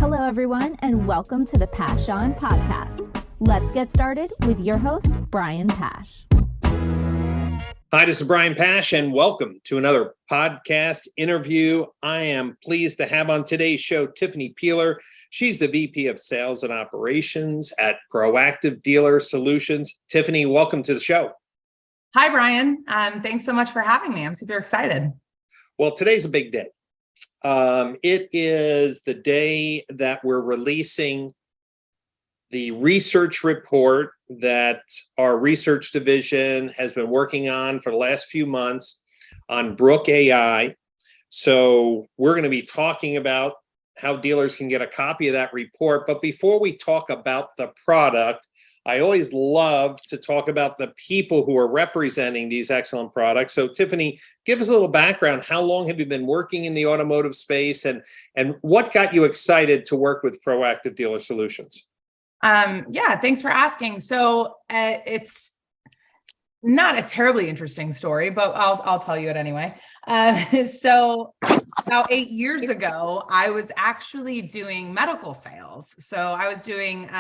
Hello, everyone, and welcome to the Pasch podcast. Let's get started with your host, Brian Pasch. Hi, this is Brian Pasch, and welcome to another podcast interview. I am pleased to have on today's show Tiffany Peeler. She's the VP of Sales and Operations at Proactive Dealer Solutions. Tiffany, welcome to the show. Hi, Brian. Thanks so much for having me. I'm super excited. Well, today's a big day. It is the day that we're releasing the research report that our research division has been working on for the last few months on Brooke.ai. So we're going to be talking about how dealers can get a copy of that report. But before we talk about the product, I always love to talk about the people who are representing these excellent products. So Tiffany, give us a little background. How long have you been working in the automotive space, and what got you excited to work with Proactive Dealer Solutions? Yeah, thanks for asking. So it's not a terribly interesting story, but I'll tell you it anyway. So about 8 years ago, I was actually doing medical sales. So I was doing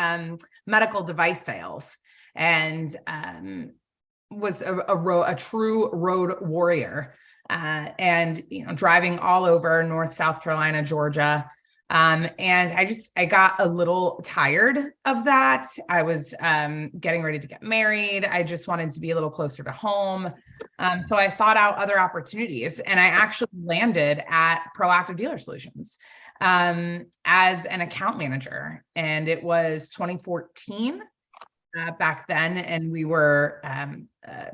medical device sales, and was a true road warrior, and driving all over North, South Carolina, Georgia. And I got a little tired of that. I was getting ready to get married. I just wanted to be a little closer to home. So I sought out other opportunities, and I actually landed at Proactive Dealer Solutions as an account manager. And it was 2014 back then. And we were,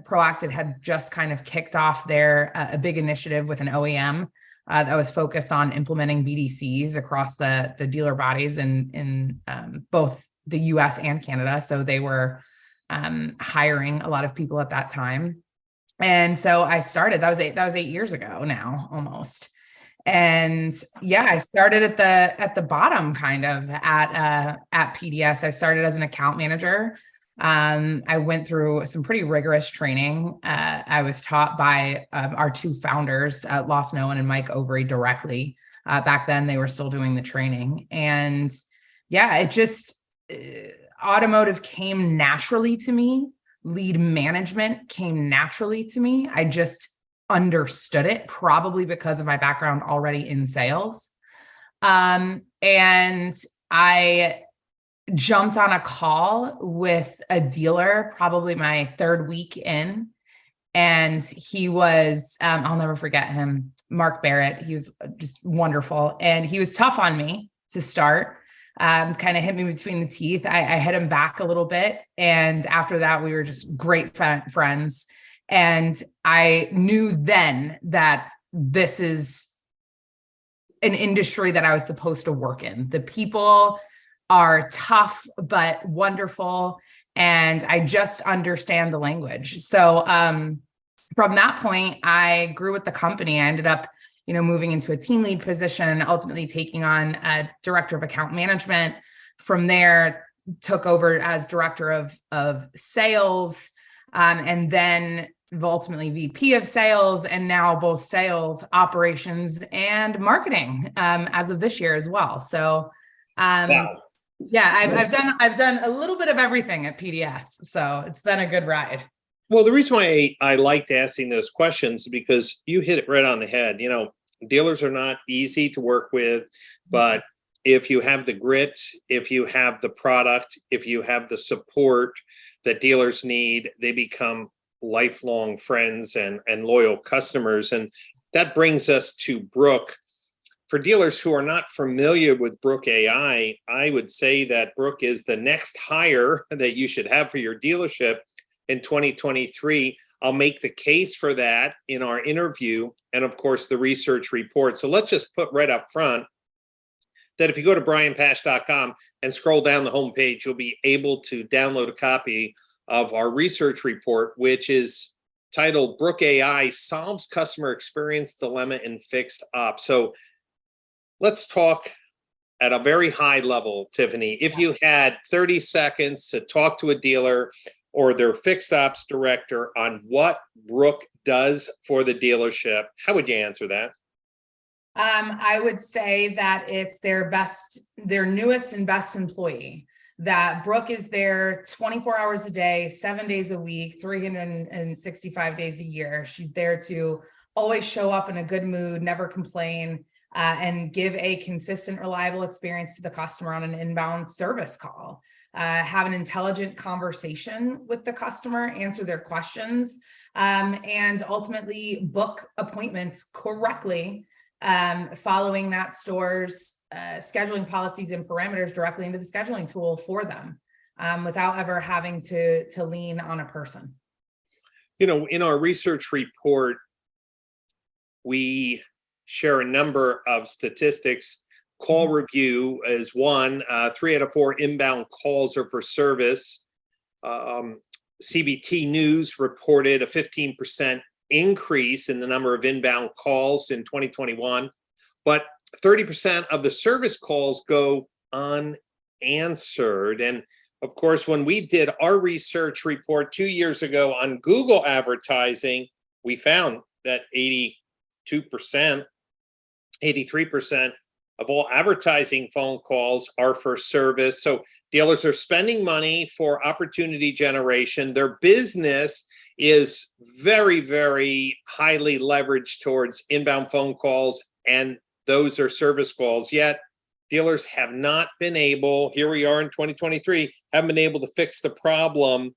Proactive had just kind of kicked off a big initiative with an OEM that was focused on implementing BDCs across the dealer bodies in both the US and Canada. So they were hiring a lot of people at that time. And so I started, that was 8 years ago now, almost. And yeah, I started at the bottom kind of at PDS. I started as an account manager. I went through some pretty rigorous training. I was taught by our two founders, Lost Nolan and Mike Overy, directly. Back then, they were still doing the training. And yeah, it just, automotive came naturally to me. Lead management came naturally to me. I just understood it, probably because of my background already in sales. And I jumped on a call with a dealer, probably my third week in. And he was, I'll never forget him, Mark Barrett. He was just wonderful. And he was tough on me to start, kind of hit me between the teeth. I hit him back a little bit. And after that, we were just great friends. And I knew then that this is an industry that I was supposed to work in. The people are tough, but wonderful. And I just understand the language. So from that point, I grew with the company. I ended up, moving into a team lead position and ultimately taking on a director of account management. From there, took over as director of sales, and then ultimately VP of sales, and now both sales, operations, and marketing as of this year as well. So Wow. yeah, I've done a little bit of everything at PDS, so it's been a good ride. Well, the reason why I liked asking those questions is because you hit it right on the head. Dealers are not easy to work with, but if you have the grit, if you have the product, if you have the support that dealers need, they become lifelong friends and loyal customers. And that brings us to Brooke. For dealers who are not familiar with Brooke.ai, I would say that Brooke is the next hire that you should have for your dealership in 2023. I'll make the case for that in our interview and, of course, the research report. So let's just put right up front that if you go to brianpasch.com and scroll down the homepage, you'll be able to download a copy of our research report, which is titled Brooke.ai Solves Customer Experience Dilemma in Fixed Ops. So let's talk at a very high level, Tiffany. If you had 30 seconds to talk to a dealer or their fixed ops director on what Brooke does for the dealership, how would you answer that? I would say that it's their newest and best employee. That Brooke is there 24 hours a day, 7 days a week, 365 days a year. She's there to always show up in a good mood, never complain, and give a consistent, reliable experience to the customer on an inbound service call. Have an intelligent conversation with the customer, answer their questions, and ultimately book appointments correctly, following that store's scheduling policies and parameters directly into the scheduling tool for them, without ever having to lean on a person. In our research report, we share a number of statistics. Call review is one. 3 out of 4 inbound calls are for service. CBT News reported a 15% increase in the number of inbound calls in 2021, but 30% of the service calls go unanswered. And of course, when we did our research report 2 years ago on Google advertising, we found that 83% of all advertising phone calls are for service. So dealers are spending money for opportunity generation. Their business is very, very highly leveraged towards inbound phone calls, and those are service calls. Yet dealers have not been able, here we are in 2023, haven't been able to fix the problem.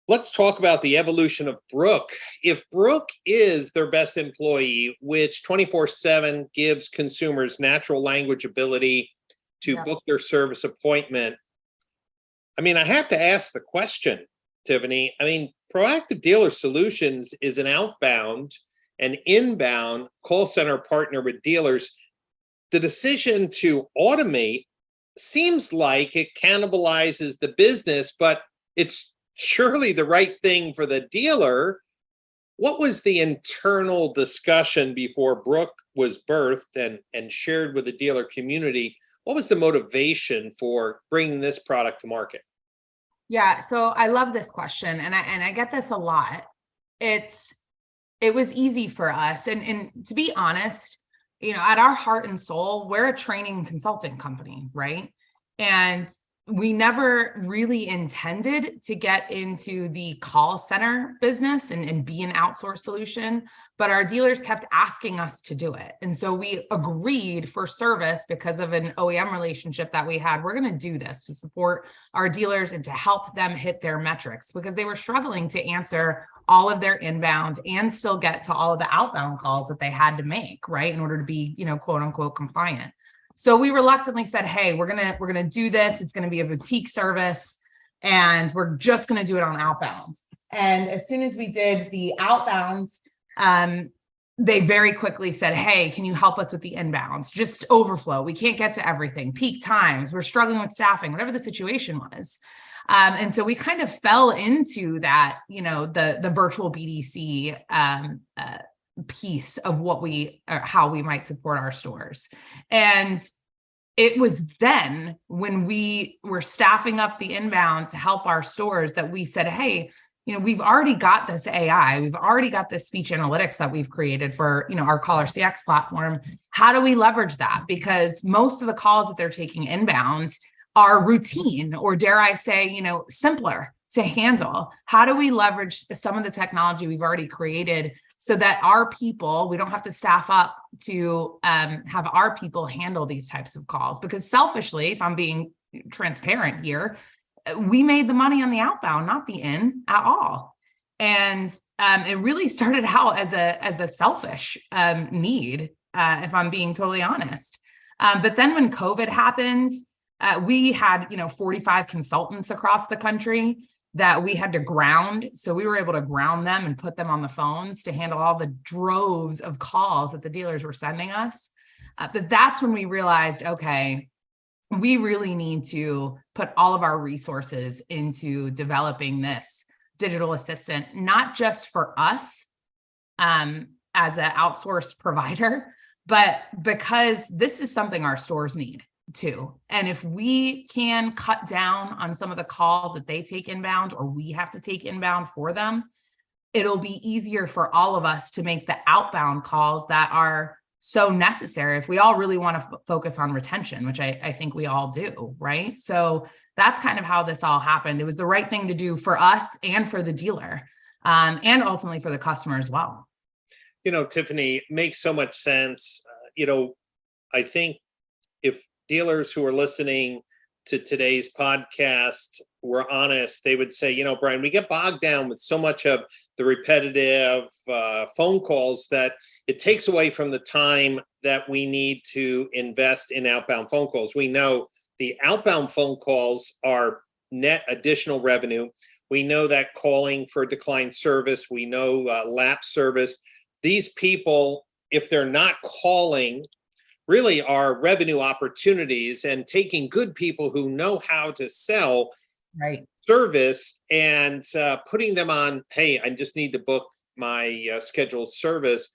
Let's talk about the evolution of Brooke. If Brooke is their best employee, which 24/7 gives consumers natural language ability to book their service appointment, I have to ask the question, Tiffany. Proactive Dealer Solutions is an outbound and inbound call center partner with dealers. The decision to automate seems like it cannibalizes the business, but it's surely the right thing for the dealer. What was the internal discussion before Brooke was birthed and shared with the dealer community? What was the motivation for bringing this product to market? Yeah, so I love this question, and I get this a lot. It was easy for us, and to be honest, at our heart and soul, we're a training and consulting company, right? And we never really intended to get into the call center business and be an outsourced solution, but our dealers kept asking us to do it. And so we agreed for service because of an OEM relationship that we had. We're going to do this to support our dealers and to help them hit their metrics, because they were struggling to answer all of their inbounds and still get to all of the outbound calls that they had to make, right, in order to be, quote unquote, compliant. So we reluctantly said, hey, we're gonna do this. It's gonna be a boutique service, and we're just gonna do it on outbound. And as soon as we did the outbound, they very quickly said, hey, can you help us with the inbounds? Just overflow. We can't get to everything. Peak times. We're struggling with staffing, whatever the situation was. And so we kind of fell into that, the virtual BDC piece of how we might support our stores. And it was then when we were staffing up the inbound to help our stores that we said, hey, we've already got this AI, we've already got this speech analytics that we've created for, our Caller CX platform. How do we leverage that? Because most of the calls that they're taking inbound are routine, or dare I say, simpler to handle. How do we leverage some of the technology we've already created so that our people, we don't have to staff up to have our people handle these types of calls? Because selfishly, if I'm being transparent here, we made the money on the outbound, not the in at all. And it really started out as a selfish need, if I'm being totally honest. But then when COVID happened, we had 45 consultants across the country that we had to ground. So we were able to ground them and put them on the phones to handle all the droves of calls that the dealers were sending us. But that's when we realized, okay, we really need to put all of our resources into developing this digital assistant, not just for us as an outsourced provider, but because this is something our stores need too. And if we can cut down on some of the calls that they take inbound, or we have to take inbound for them, it'll be easier for all of us to make the outbound calls that are so necessary if we all really want to focus on retention, which I think we all do, right? So that's kind of how this all happened. It was the right thing to do for us and for the dealer, and ultimately for the customer as well. Tiffany, it makes so much sense. I think if dealers who are listening to today's podcast were honest, they would say, Brian, we get bogged down with so much of the repetitive phone calls that it takes away from the time that we need to invest in outbound phone calls. We know the outbound phone calls are net additional revenue. We know that calling for declined service, we know lapse service. These people, if they're not calling, really are revenue opportunities, and taking good people who know how to sell service and putting them on, hey, I just need to book my scheduled service.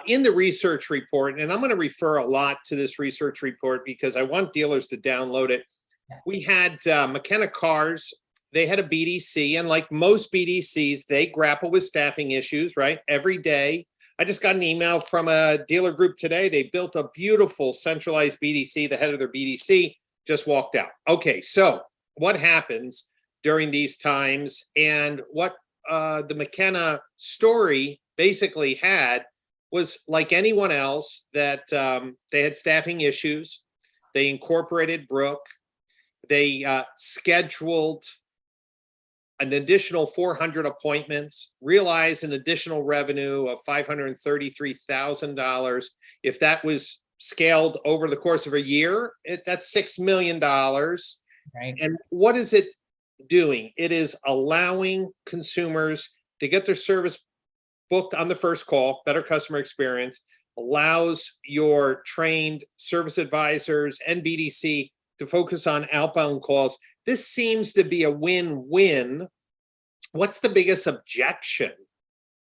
In the research report, and I'm going to refer a lot to this research report because I want dealers to download it. We had McKenna Cars. They had a BDC, and like most BDCs, they grapple with staffing issues, right? Every day. I just got an email from a dealer group today. They built a beautiful centralized BDC. The head of their BDC just walked out. Okay, so what happens during these times, and what the McKenna story basically had was like anyone else, that they had staffing issues. They incorporated Brooke. They scheduled an additional 400 appointments, realized an additional revenue of $533,000. If that was scaled over the course of a year, that's $6 million. Right. And what is it doing? It is allowing consumers to get their service booked on the first call, better customer experience, allows your trained service advisors and BDC to focus on outbound calls. This seems to be a win-win. What's the biggest objection?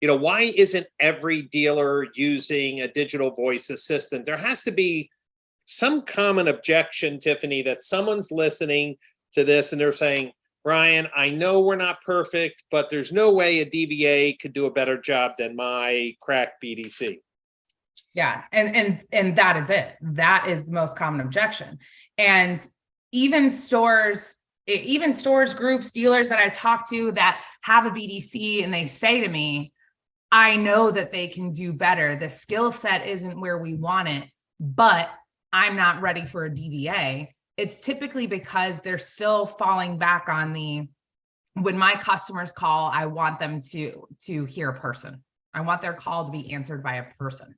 Why isn't every dealer using a digital voice assistant? There has to be some common objection, Tiffany, that someone's listening to this and they're saying, Brian, I know we're not perfect, but there's no way a DVA could do a better job than my crack BDC. Yeah. And that is it. That is the most common objection. And even stores, groups, dealers that I talk to that have a BDC, and they say to me, I know that they can do better. The skill set isn't where we want it, but I'm not ready for a DVA. It's typically because they're still falling back on when my customers call, I want them to hear a person. I want their call to be answered by a person.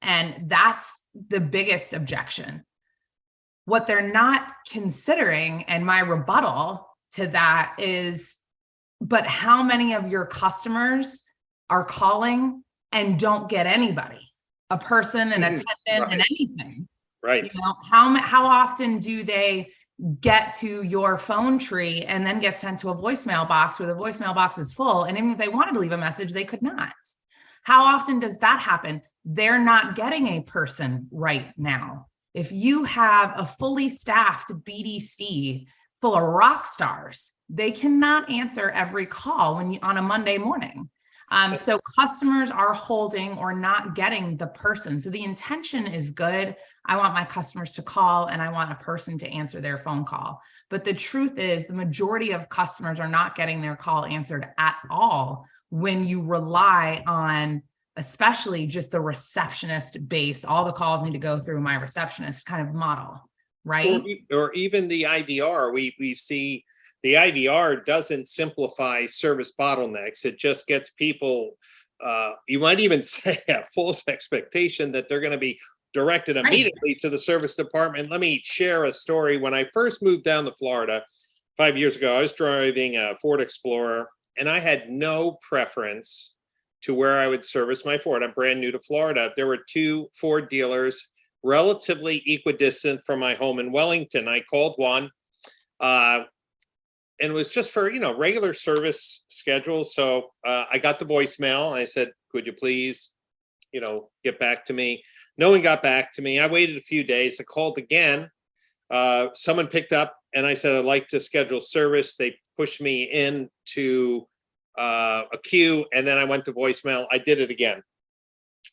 And that's the biggest objection. What they're not considering, and my rebuttal to that is, but how many of your customers are calling and don't get anybody, a person, an attendant, and anything? Right. How often do they get to your phone tree and then get sent to a voicemail box where the voicemail box is full? And even if they wanted to leave a message, they could not. How often does that happen? They're not getting a person right now. If you have a fully staffed BDC full of rock stars, they cannot answer every call on a Monday morning. So customers are holding or not getting the person. So the intention is good. I want my customers to call, and I want a person to answer their phone call. But the truth is, the majority of customers are not getting their call answered at all when you rely on, especially just the receptionist base. All the calls need to go through my receptionist kind of model, right? Or even the IVR. We see the IVR doesn't simplify service bottlenecks. It just gets people, you might even say, a false expectation that they're going to be directed immediately to the service department. Let me share a story. When I first moved down to Florida 5 years ago, I was driving a Ford Explorer, and I had no preference to where I would service my Ford. I'm brand new to Florida. There were two Ford dealers relatively equidistant from my home in Wellington. I called one, and it was just for, regular service schedule. So I got the voicemail. I said, could you please, get back to me? No one got back to me. I waited a few days. I called again. Someone picked up, and I said, I'd like to schedule service. They pushed me into a queue, and then I went to voicemail. I did it again.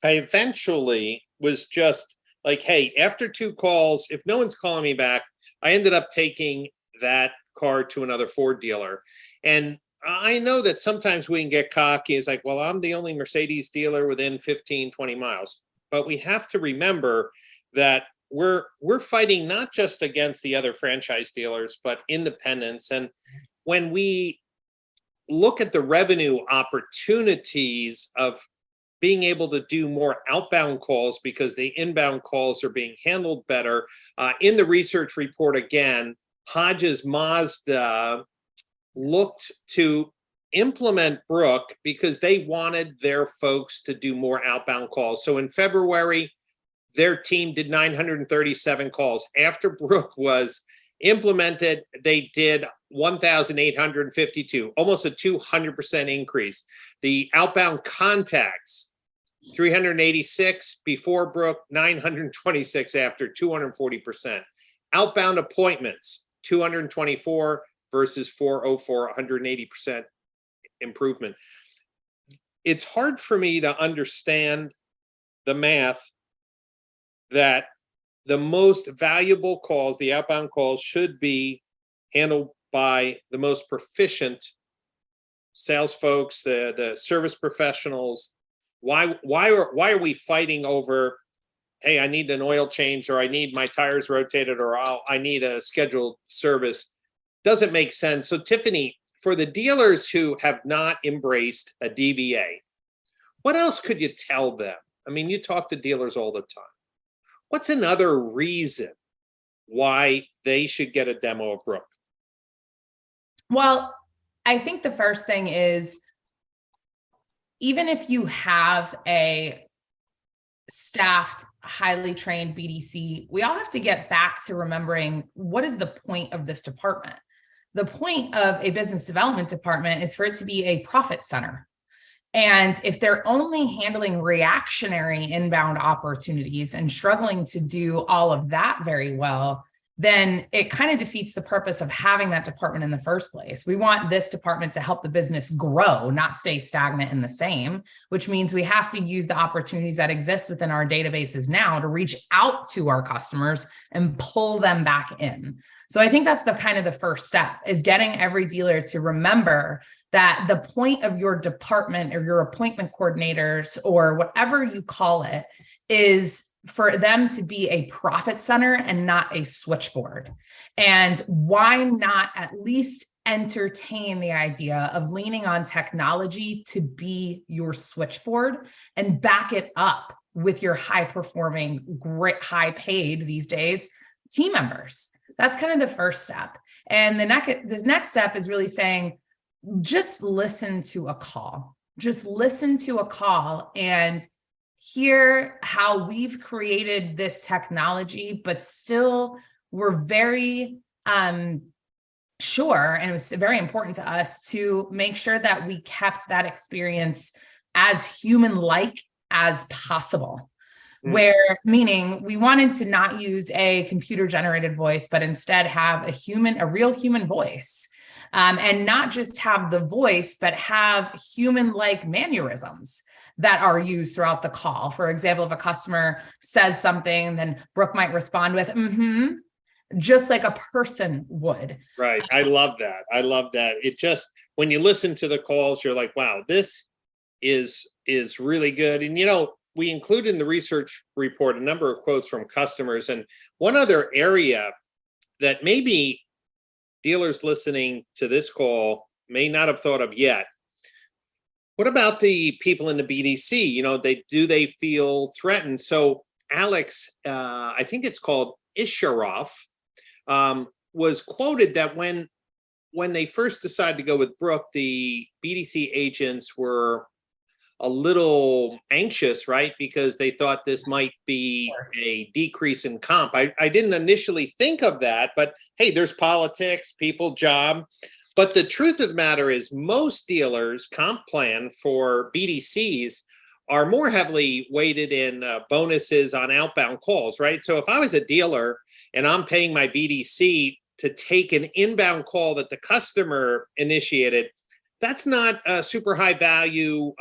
I eventually was just like, hey, after 2 calls, if no one's calling me back, I ended up taking that car to another Ford dealer. And I know that sometimes we can get cocky. It's like, well, I'm the only Mercedes dealer within 15, 20 miles. But we have to remember that we're fighting not just against the other franchise dealers, but independents. And when we look at the revenue opportunities of being able to do more outbound calls because the inbound calls are being handled better. In the research report, again, Hodges Mazda looked to implement Brooke because they wanted their folks to do more outbound calls. So in February, their team did 937 calls. After Brooke was implemented, they did 1,852, almost a 200% increase. The outbound contacts, 386 before Brooke, 926 after, 240%. Outbound appointments, 224 versus 404, 180% improvement. It's hard for me to understand the math that the most valuable calls, the outbound calls, should be handled by the most proficient sales folks, the service professionals. Why are we fighting over, hey, I need an oil change, or I need my tires rotated, or I need a scheduled service? Doesn't make sense. So Tiffany, for the dealers who have not embraced a DVA, what else could you tell them? I mean, you talk to dealers all the time. What's another reason why they should get a demo of Brooke? Well, I think the first thing is, even if you have a staffed, highly trained BDC, we all have to get back to remembering, what is the point of this department? The point of a business development department is for it to be a profit center. And if they're only handling reactionary inbound opportunities and struggling to do all of that very well, then it kind of defeats the purpose of having that department in the first place. We want this department to help the business grow, not stay stagnant and the same, which means we have to use the opportunities that exist within our databases now to reach out to our customers and pull them back in. So I think that's the kind of the first step, is getting every dealer to remember that the point of your department or your appointment coordinators or whatever you call it is for them to be a profit center and not a switchboard. And why not at least entertain the idea of leaning on technology to be your switchboard and back it up with your high performing, great, high paid these days team members? That's kind of the first step. And the next step is really saying, just listen to a call. Just listen to a call and hear how we've created this technology, but still we're very sure, and it was very important to us to make sure that we kept that experience as human-like as possible. Where, meaning we wanted to not use a computer generated voice, but instead have a real human voice. And not just have the voice, but have human-like mannerisms that are used throughout the call. For example, if a customer says something, then Brooke might respond with, just like a person would. Right. I love that. I love that. It just, when you listen to the calls, you're like, wow, this is really good. And, you know, we include in the research report a number of quotes from customers. And one other area that maybe dealers listening to this call may not have thought of yet. What about the people in the BDC? You know, do they feel threatened? So Alex, I think it's called Isharoff, was quoted that when they first decided to go with Brooke, the BDC agents were a little anxious, right? Because they thought this might be a decrease in comp. I didn't initially think of that, but hey, there's politics, people, job. But the truth of the matter is, most dealers' comp plan for BDCs are more heavily weighted in bonuses on outbound calls, right? So if I was a dealer and I'm paying my BDC to take an inbound call that the customer initiated, that's not a super high value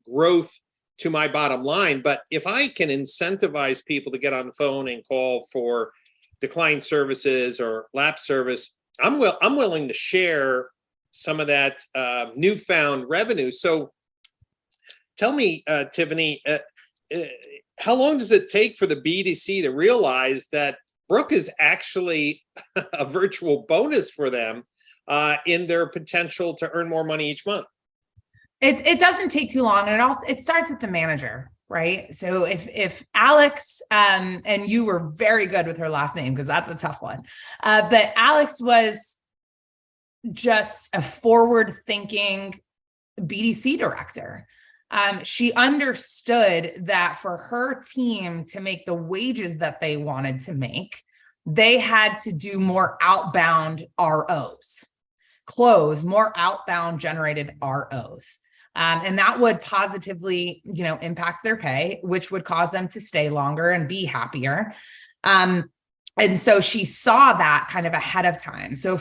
growth to my bottom line. But if I can incentivize people to get on the phone and call for decline services or lapse service, I'm willing to share some of that newfound revenue. So tell me, Tiffany, how long does it take for the BDC to realize that Brooke is actually a virtual bonus for them in their potential to earn more money each month? It doesn't take too long. And it starts with the manager, right? So if Alex, and you were very good with her last name, because that's a tough one. But Alex was just a forward thinking BDC director. She understood that for her team to make the wages that they wanted to make, they had to do more outbound ROs, close more outbound generated ROs. And that would positively, impact their pay, which would cause them to stay longer and be happier. And so she saw that kind of ahead of time. So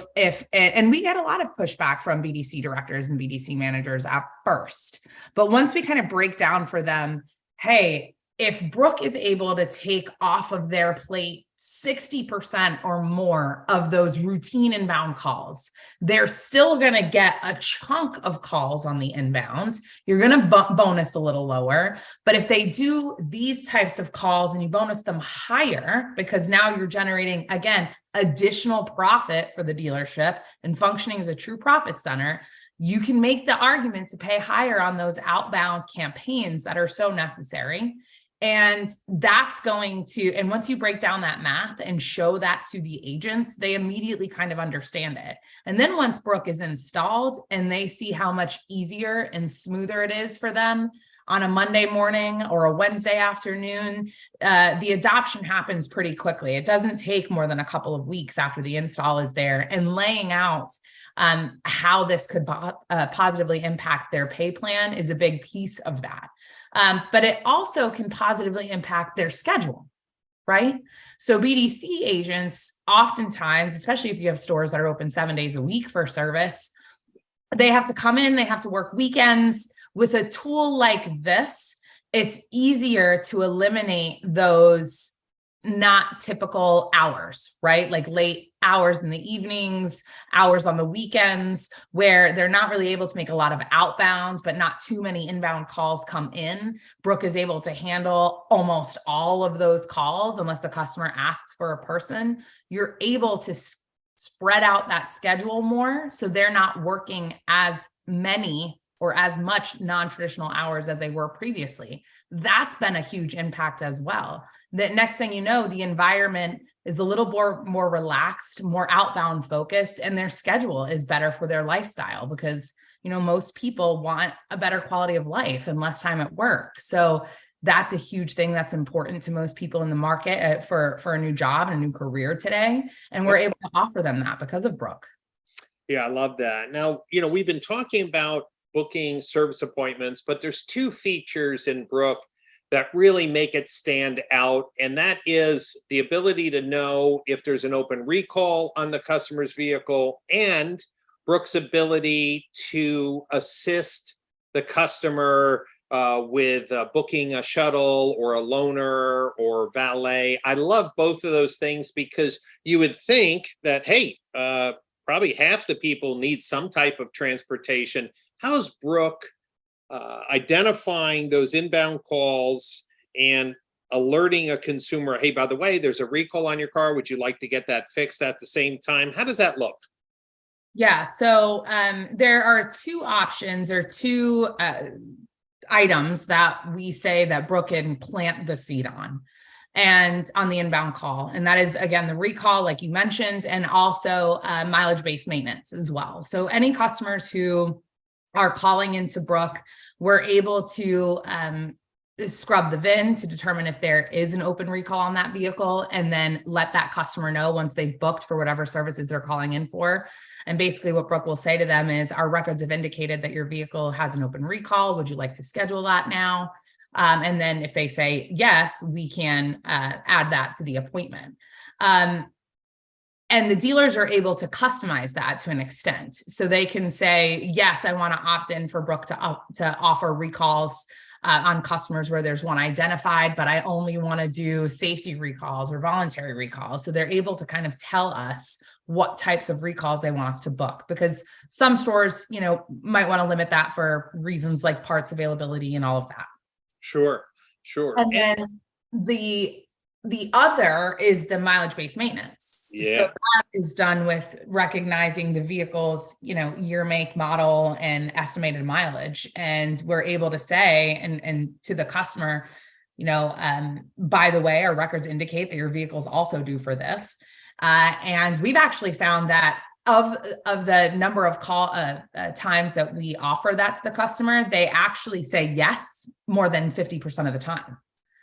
and we get a lot of pushback from BDC directors and BDC managers at first, but once we kind of break down for them, hey, if Brooke is able to take off of their plate 60% or more of those routine inbound calls, they're still going to get a chunk of calls on the inbound. You're going to bonus a little lower. But if they do these types of calls and you bonus them higher, because now you're generating, again, additional profit for the dealership and functioning as a true profit center, you can make the argument to pay higher on those outbound campaigns that are so necessary. And that's going to, and once you break down that math and show that to the agents, they immediately kind of understand it. And then once Brooke is installed and they see how much easier and smoother it is for them on a Monday morning or a Wednesday afternoon, the adoption happens pretty quickly. It doesn't take more than a couple of weeks after the install is there, and laying out how this could positively impact their pay plan is a big piece of that. But it also can positively impact their schedule, right? So BDC agents, oftentimes, especially if you have stores that are open 7 days a week for service, they have to come in, they have to work weekends. With a tool like this, it's easier to eliminate those not typical hours, right? Like late hours in the evenings, hours on the weekends, where they're not really able to make a lot of outbounds, but not too many inbound calls come in. Brooke is able to handle almost all of those calls unless the customer asks for a person. You're able to spread out that schedule more, so they're not working as many or as much non-traditional hours as they were previously. That's been a huge impact as well. The next thing you know, the environment is a little more relaxed, more outbound focused, and their schedule is better for their lifestyle because, most people want a better quality of life and less time at work. So that's a huge thing that's important to most people in the market for a new job and a new career today. And we're able to offer them that because of Brooke. Yeah, I love that. Now, we've been talking about booking service appointments, but there's two features in Brooke that really make it stand out. And that is the ability to know if there's an open recall on the customer's vehicle, and Brooke's ability to assist the customer with booking a shuttle or a loaner or valet. I love both of those things because you would think that, hey, probably half the people need some type of transportation. How's Brooke identifying those inbound calls and alerting a consumer, hey, by the way, there's a recall on your car. Would you like to get that fixed at the same time? How does that look? Yeah, so there are two options or two items that we say that Brooke can plant the seed on. And on the inbound call. And that is, again, the recall, like you mentioned, and also mileage-based maintenance as well. So any customers who are calling into Brooke, we're able to scrub the VIN to determine if there is an open recall on that vehicle, and then let that customer know once they've booked for whatever services they're calling in for. And basically what Brooke will say to them is, our records have indicated that your vehicle has an open recall. Would you like to schedule that now? And then if they say yes, we can add that to the appointment. And the dealers are able to customize that to an extent. So they can say, yes, I want to opt in for Brooke to offer recalls on customers where there's one identified, but I only want to do safety recalls or voluntary recalls. So they're able to kind of tell us what types of recalls they want us to book, because some stores, might want to limit that for reasons like parts availability and all of that. Sure. And then the other is the mileage-based maintenance. Yeah. So that is done with recognizing the vehicle's, year, make, model, and estimated mileage. And we're able to say, and to the customer, by the way, our records indicate that your vehicle's also due for this. And we've actually found that of the number of times that we offer that to the customer, they actually say yes more than 50% of the time.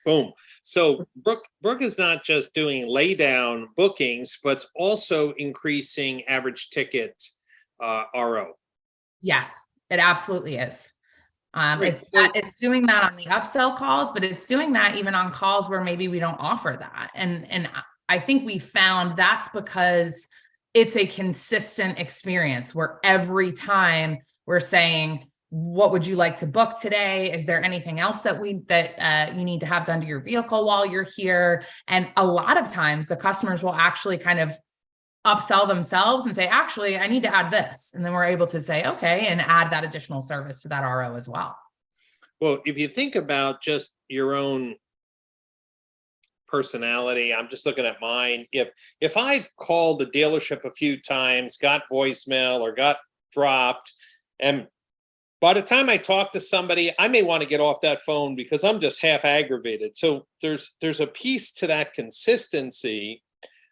Boom. So Brooke is not just doing lay down bookings, but it's also increasing average ticket RO. Yes, it absolutely is. It's doing that on the upsell calls, but it's doing that even on calls where maybe we don't offer that. And I think we found that's because it's a consistent experience where every time we're saying, what would you like to book today? Is there anything else that you need to have done to your vehicle while you're here? And a lot of times the customers will actually kind of upsell themselves and say, actually, I need to add this. And then we're able to say, okay, and add that additional service to that RO as well. Well, if you think about just your own personality, I'm just looking at mine. If I've called the dealership a few times, got voicemail or got dropped, and by the time I talk to somebody, I may want to get off that phone because I'm just half aggravated. So there's a piece to that consistency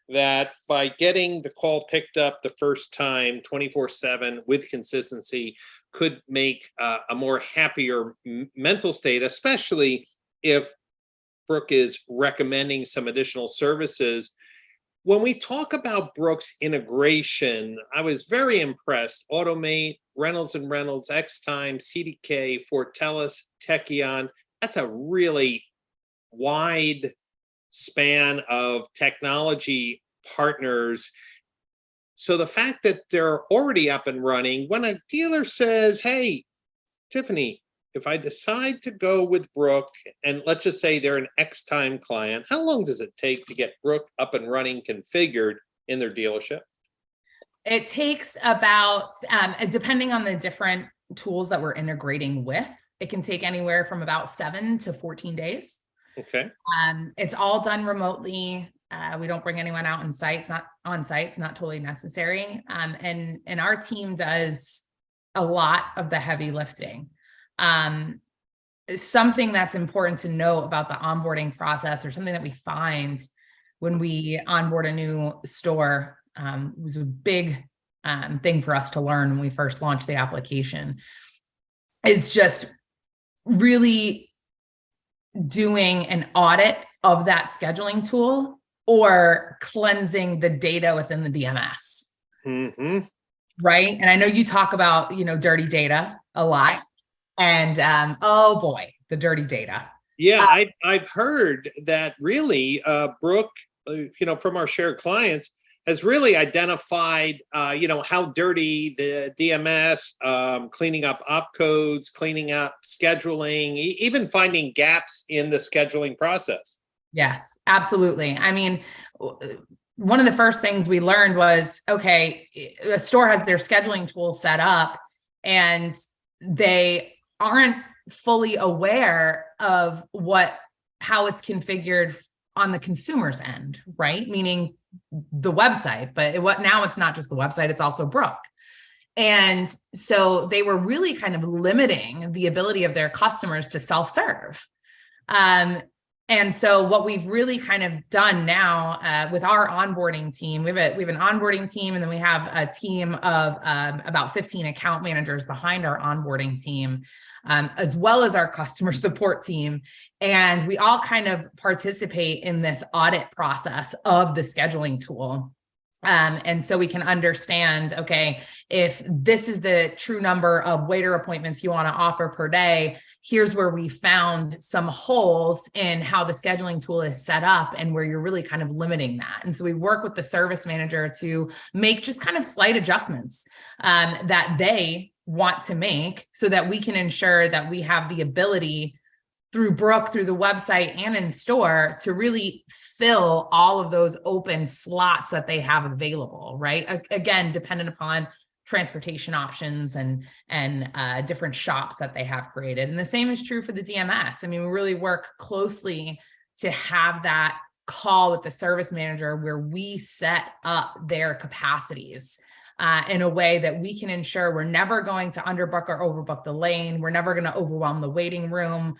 that by getting the call picked up the first time 24/7 with consistency could make a more happier mental state, especially if Brooke is recommending some additional services. When we talk about Brooke's integration, I was very impressed. Automate, Reynolds and Reynolds, X-Time, CDK, Fortellis, Techion. That's a really wide span of technology partners. So the fact that they're already up and running, when a dealer says, hey, Tiffany, if I decide to go with Brooke, and let's just say they're an X-Time client, how long does it take to get Brooke up and running, configured in their dealership? It takes about, depending on the different tools that we're integrating with, it can take anywhere from about 7 to 14 days. Okay. It's all done remotely. We don't bring anyone out on site. It's not on site. It's not totally necessary. And our team does a lot of the heavy lifting. Something that's important to know about the onboarding process, or something that we find when we onboard a new store, was a big thing for us to learn when we first launched the application. It's just really doing an audit of that scheduling tool or cleansing the data within the DMS. Mm-hmm. Right. And I know you talk about, dirty data a lot. And oh boy, the dirty data. Yeah, I've heard that really Brooke, from our shared clients, has really identified, how dirty the DMS, cleaning up opcodes, cleaning up scheduling, even finding gaps in the scheduling process. Yes, absolutely. I mean, one of the first things we learned was, okay, a store has their scheduling tool set up and they aren't fully aware of how it's configured on the consumer's end, right? Meaning the website, but now it's not just the website, it's also Brooke. And so they were really kind of limiting the ability of their customers to self-serve. And so what we've really kind of done now with our onboarding team, we have an onboarding team, and then we have a team of about 15 account managers behind our onboarding team, as well as our customer support team. And we all kind of participate in this audit process of the scheduling tool. And so we can understand, okay, if this is the true number of waiter appointments you want to offer per day, here's where we found some holes in how the scheduling tool is set up and where you're really kind of limiting that. And so we work with the service manager to make just kind of slight adjustments that they want to make so that we can ensure that we have the ability through Brooke, through the website and in store to really fill all of those open slots that they have available, right? Again, dependent upon transportation options and different shops that they have created. And the same is true for the DMS. I mean, we really work closely to have that call with the service manager where we set up their capacities in a way that we can ensure we're never going to underbook or overbook the lane. We're never going to overwhelm the waiting room.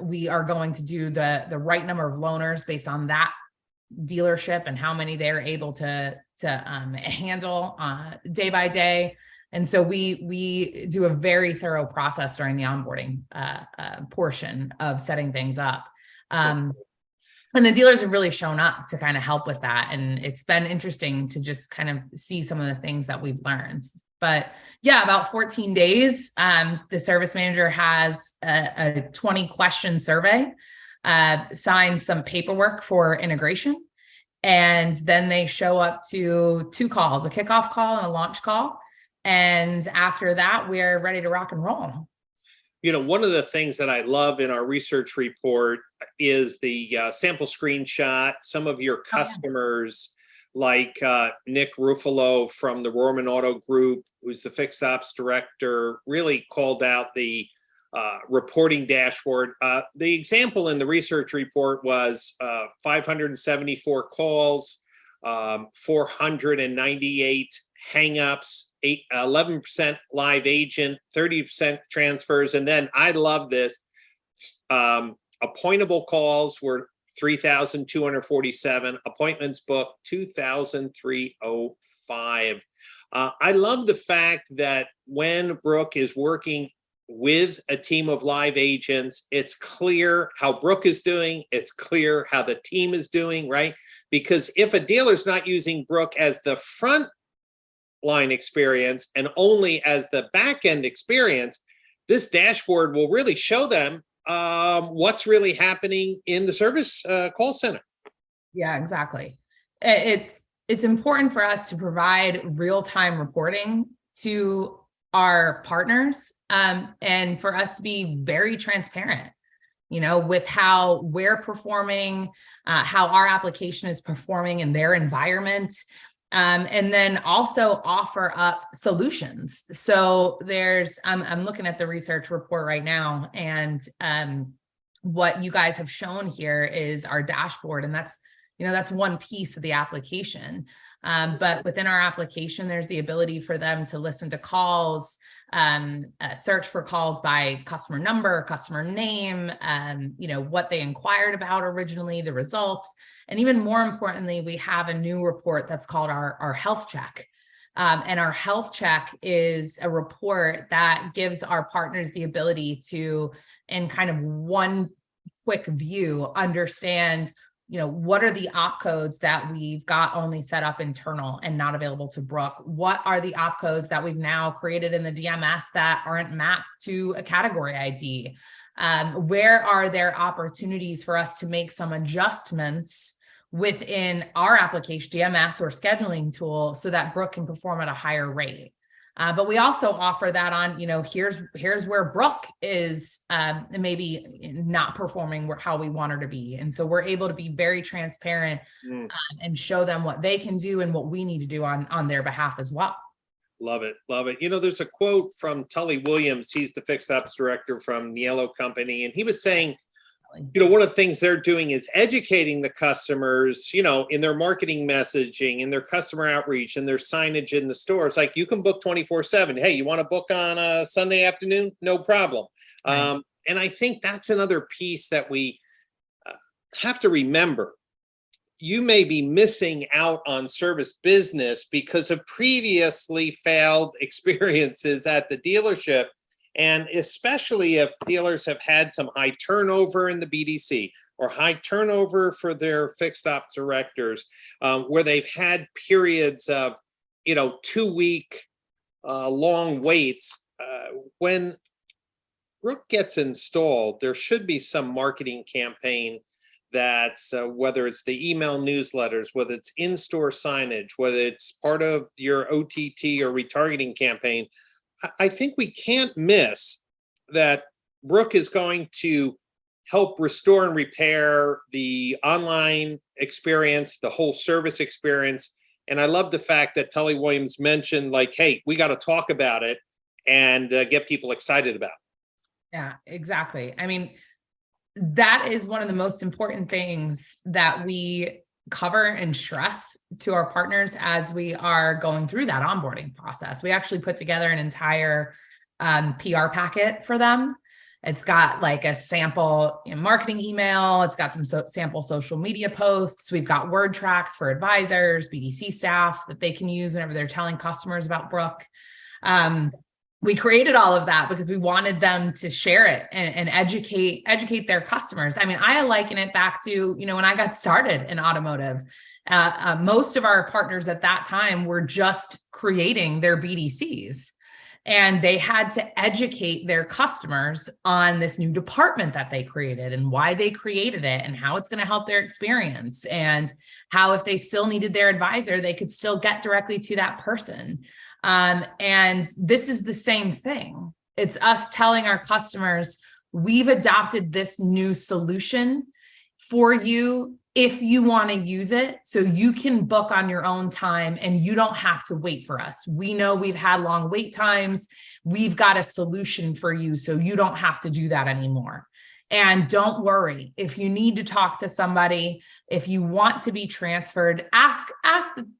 We are going to do the right number of loaners based on that dealership and how many they're able to handle day by day. And so we do a very thorough process during the onboarding portion of setting things up. And the dealers have really shown up to kind of help with that. And it's been interesting to just kind of see some of the things that we've learned. But yeah, about 14 days, the service manager has a 20 question survey, signs some paperwork for integration. And then they show up to 2 calls, a kickoff call and a launch call. And after that, we're ready to rock and roll. You know, one of the things that I love in our research report is the sample screenshot. Some of your customers, like Nick Ruffalo from the Roman Auto Group, who's the fixed ops director, really called out the reporting dashboard. The example in the research report was 574 calls, 498 hangups, 11% live agent, 30% transfers. And then I love this, appointable calls were 3,247, appointments booked 2,305. I love the fact that when Brooke is working with a team of live agents, it's clear how Brooke is doing. It's clear how the team is doing, right? Because if a dealer's not using Brooke as the front line experience and only as the back end experience, this dashboard will really show them what's really happening in the service call center. Yeah, exactly. It's important for us to provide real-time reporting to our partners and for us to be very transparent, you know, with how we're performing, how our application is performing in their environment. And then also offer up solutions. So there's, I'm looking at the research report right now, and what you guys have shown here is our dashboard, and that's, you know, that's one piece of the application. But within our application, there's the ability for them to listen to calls, search for calls by customer number, customer name, you know, what they inquired about originally, the results. And even more importantly, we have a new report that's called our health check. And our health check is a report that gives our partners the ability to, in kind of one quick view, understand, you know, what are the op codes that we've got only set up internal and not available to Brooke? What are the op codes that we've now created in the DMS that aren't mapped to a category ID? Where are there opportunities for us to make some adjustments within our application, DMS or scheduling tool, so that Brooke can perform at a higher rate? But we also offer that on, you know, here's where Brooke is maybe not performing how we want her to be. And so we're able to be very transparent and show them what they can do and what we need to do on their behalf as well. Love it. Love it. You know, there's a quote from Tully Williams. He's the fixed ops director from Niello Company. And he was saying, you know, one of the things they're doing is educating the customers, you know, in their marketing messaging, in their customer outreach, and their signage in the store. It's like, you can book 24/7. Hey, you want to book on a Sunday afternoon? No problem. Right. And I think that's another piece that we have to remember. You may be missing out on service business because of previously failed experiences at the dealership. And especially if dealers have had some high turnover in the BDC or high turnover for their fixed ops directors, where they've had periods of, you know, 2-week long waits. When Brooke gets installed, there should be some marketing campaign that's whether it's the email newsletters, whether it's in-store signage, whether it's part of your OTT or retargeting campaign. I think we can't miss that Brooke is going to help restore and repair the online experience, the whole service experience. And I love the fact that Tully Williams mentioned, like, hey, we got to talk about it and get people excited about it. Yeah, exactly. I mean, that is one of the most important things that we cover and stress to our partners as we are going through that onboarding process. We actually put together an entire PR packet for them. It's got like a sample marketing email. It's got some sample social media posts. We've got word tracks for advisors, BDC staff that they can use whenever they're telling customers about Brooke. We created all of that because we wanted them to share it and educate their customers. I mean, I liken it back to, when I got started in automotive, most of our partners at that time were just creating their BDCs. And they had to educate their customers on this new department that they created and why they created it and how it's going to help their experience and how if they still needed their advisor, they could still get directly to that person. And this is the same thing. It's us telling our customers, we've adopted this new solution for you if you want to use it, so you can book on your own time and you don't have to wait for us. We know we've had long wait times. We've got a solution for you, so you don't have to do that anymore. And don't worry, if you need to talk to somebody, if you want to be transferred, ask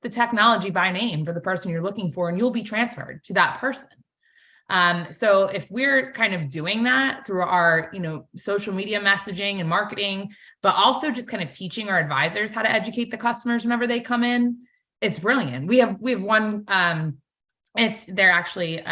the technology by name for the person you're looking for, and you'll be transferred to that person. So if we're kind of doing that through our, social media messaging and marketing, but also just kind of teaching our advisors how to educate the customers whenever they come in, it's brilliant. We have one, they're actually,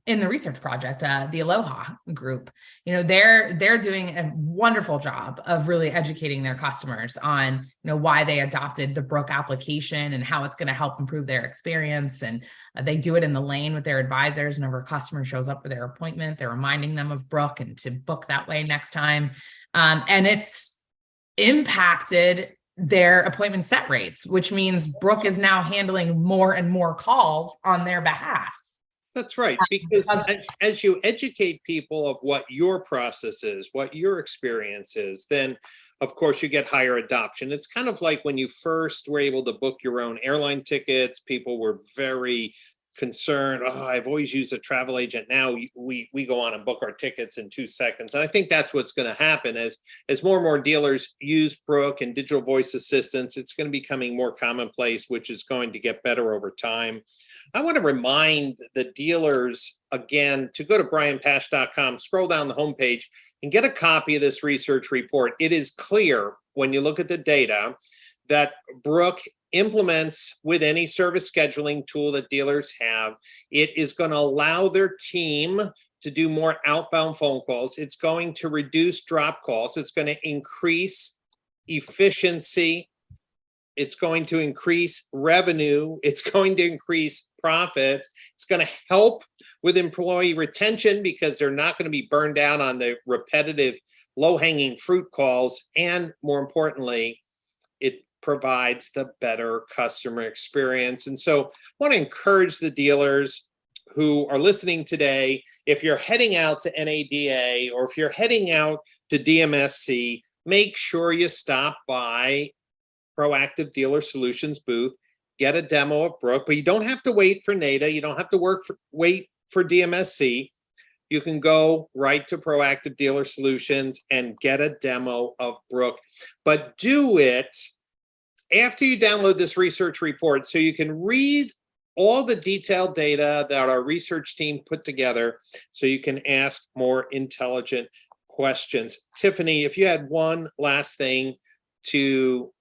in the research project, the Aloha group, they're doing a wonderful job of really educating their customers on, why they adopted the Brooke application and how it's going to help improve their experience. And they do it in the lane with their advisors. Whenever a customer shows up for their appointment, they're reminding them of Brooke and to book that way next time. And it's impacted their appointment set rates, which means Brooke is now handling more and more calls on their behalf. That's right, because as you educate people of what your process is, what your experience is, then of course you get higher adoption. It's kind of like when you first were able to book your own airline tickets, people were very concerned. Oh, I've always used a travel agent. Now we go on and book our tickets in 2 seconds. And I think that's what's going to happen as more and more dealers use Brooke and digital voice assistants. It's going to be becoming more commonplace, which is going to get better over time. I want to remind the dealers again to go to brianpasch.com, scroll down the homepage and get a copy of this research report. It is clear when you look at the data that Brooke implements with any service scheduling tool that dealers have. It is going to allow their team to do more outbound phone calls. It's going to reduce drop calls. It's going to increase efficiency. It's going to increase revenue. It's going to increase profits. It's going to help with employee retention because they're not going to be burned down on the repetitive low-hanging fruit calls. And more importantly, it provides the better customer experience. And so I want to encourage the dealers who are listening today, if you're heading out to NADA or if you're heading out to DMSC, make sure you stop by Proactive Dealer Solutions booth, get a demo of Brooke, but you don't have to wait for NADA. You don't have to wait for DMSC. You can go right to Proactive Dealer Solutions and get a demo of Brooke, but do it after you download this research report so you can read all the detailed data that our research team put together so you can ask more intelligent questions. Tiffany, if you had one last thing to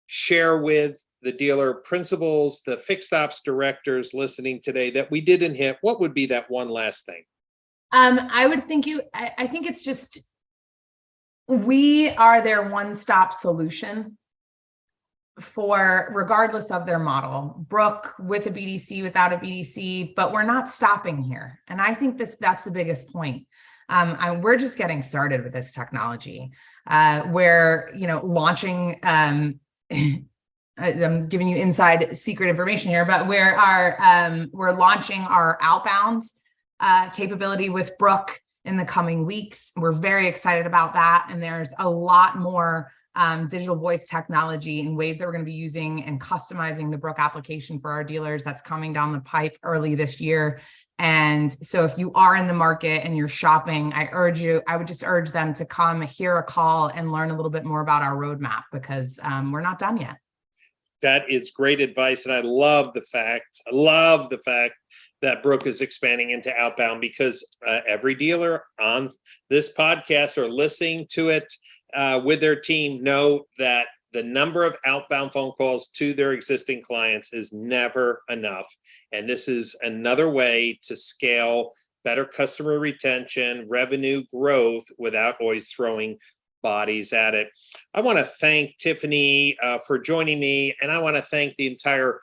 share with the dealer principals, the fixed ops directors listening today that we didn't hit, what would be that one last thing? I think it's just, we are their one-stop solution for regardless of their model, Brooke with a BDC, without a BDC, but we're not stopping here. And I think that's the biggest point. We're just getting started with this technology. We're, launching, I'm giving you inside secret information here, but we're launching our outbound capability with Brooke in the coming weeks. We're very excited about that. And there's a lot more digital voice technology and ways that we're going to be using and customizing the Brooke application for our dealers that's coming down the pipe early this year. And so if you are in the market and you're shopping, I would just urge them to come hear a call and learn a little bit more about our roadmap, because we're not done yet. That is great advice. And I love the fact that Brooke is expanding into outbound, because every dealer on this podcast or listening to it with their team know that the number of outbound phone calls to their existing clients is never enough. And this is another way to scale better customer retention, revenue growth without always throwing bodies at it. I want to thank Tiffany for joining me, and I want to thank the entire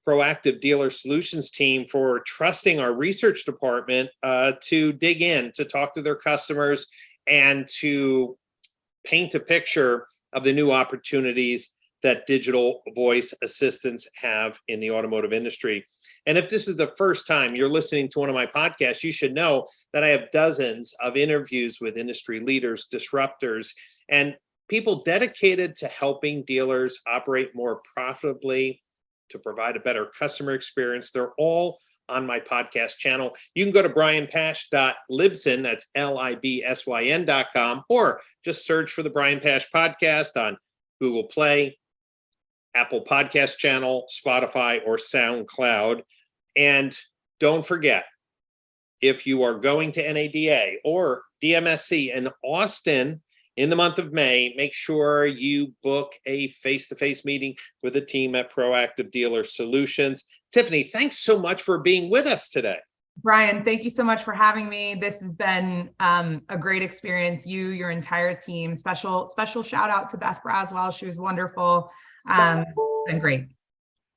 Proactive Dealer Solutions team for trusting our research department to dig in, to talk to their customers, and to paint a picture of the new opportunities that digital voice assistants have in the automotive industry. And if this is the first time you're listening to one of my podcasts, you should know that I have dozens of interviews with industry leaders, disruptors, and people dedicated to helping dealers operate more profitably, to provide a better customer experience. They're all on my podcast channel. You can go to brianpasch.libsyn, that's LIBSYN.com, or just search for the Brian Pasch podcast on Google Play, Apple Podcast channel, Spotify, or SoundCloud. And don't forget, if you are going to NADA or DMSC in Austin in the month of May, make sure you book a face-to-face meeting with the team at Proactive Dealer Solutions. Tiffany, thanks so much for being with us today. Brian, thank you so much for having me. This has been a great experience. Your entire team. Special shout out to Beth Braswell. She was wonderful. It's been great.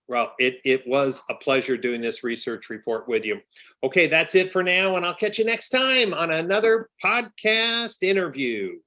Well, it was a pleasure doing this research report with you. Okay, that's it for now, and I'll catch you next time on another podcast interview.